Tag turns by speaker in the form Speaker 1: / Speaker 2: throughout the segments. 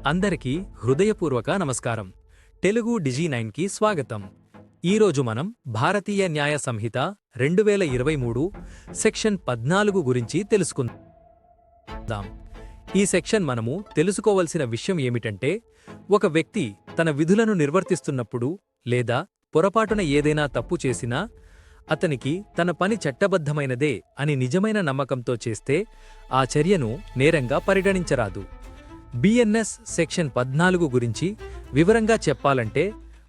Speaker 1: అందరికీ హృదయపూర్వక నమస్కారం. తెలుగు డిజి9కి స్వాగతం. ఈరోజు మనం భారతీయ న్యాయ సంహిత 2023 సెక్షన్ 14 గురించి తెలుసుకుందాం. ఈ సెక్షన్ మనము తెలుసుకోవలసిన విషయం ఏమిటంటే, ఒక వ్యక్తి తన విధులను నిర్వర్తిస్తున్నప్పుడు లేదా పొరపాటున ఏదైనా తప్పు చేసినా అతనికి తన పని చట్టబద్ధమైనదే అని నిజమైన నమ్మకంతో చేస్తే ఆ చర్యను నేరంగా పరిగణించరాదు. బిఎన్ఎస్ సెక్షన్ 14 గురించి వివరంగా చెప్పాలంటే,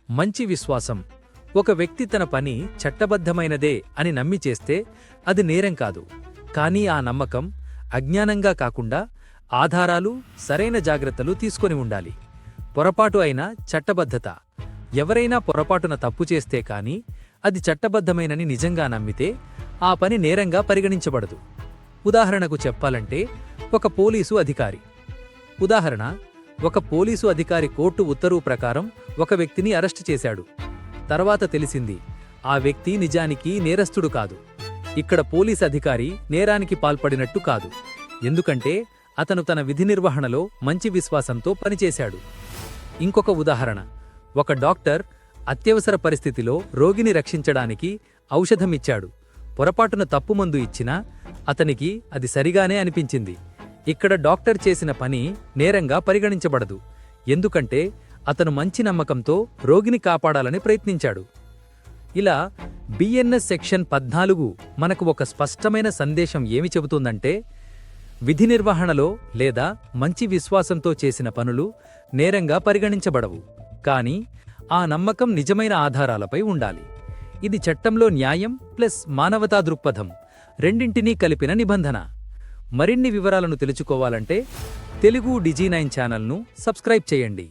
Speaker 1: మంచి విశ్వాసం. ఒక వ్యక్తి తన పని చట్టబద్ధమైనదే అని నమ్మి చేస్తే అది నేరం కాదు. కానీ ఆ నమ్మకం అజ్ఞానంగా కాకుండా ఆధారాలు, సరైన జాగ్రత్తలు తీసుకొని ఉండాలి. పొరపాటు అయిన చట్టబద్ధత. ఎవరైనా పొరపాటున తప్పు చేస్తే కానీ అది చట్టబద్ధమైనని నిజంగా నమ్మితే ఆ పని నేరంగా పరిగణించబడదు. ఉదాహరణకు చెప్పాలంటే, ఒక పోలీసు అధికారి కోర్టు ఉత్తర్వు ప్రకారం ఒక వ్యక్తిని అరెస్టు చేశాడు. తర్వాత తెలిసింది ఆ వ్యక్తి నిజానికి నేరస్తుడు కాదు. ఇక్కడ పోలీస్ అధికారి నేరానికి పాల్పడినట్టు కాదు. ఎందుకంటే అతను తన విధి నిర్వహణలో మంచి విశ్వాసంతో పనిచేశాడు. ఇంకొక ఉదాహరణ, ఒక డాక్టర్ అత్యవసర పరిస్థితిలో రోగిని రక్షించడానికి ఔషధమిచ్చాడు. పొరపాటున తప్పు మందు ఇచ్చినా అతనికి అది సరిగానే అనిపించింది. ఇక్కడ డాక్టర్ చేసిన పని నేరంగా పరిగణించబడదు. ఎందుకంటే అతను మంచి నమ్మకంతో రోగిని కాపాడాలని ప్రయత్నించాడు. ఇలా బిఎన్ఎస్ సెక్షన్ 14 మనకు ఒక స్పష్టమైన సందేశం ఏమి చెబుతుందంటే, విధి నిర్వహణలో లేదా మంచి విశ్వాసంతో చేసిన పనులు నేరంగా పరిగణించబడవు. కానీ ఆ నమ్మకం నిజమైన ఆధారాలపై ఉండాలి. ఇది చట్టంలో న్యాయం ప్లస్ మానవతా దృక్పథం రెండింటినీ కలిపిన నిబంధన. మరిన్ని వివరాలను తెలుసుకోవాలంటే తెలుగు డిజి9 ఛానల్ను సబ్స్క్రైబ్ చేయండి.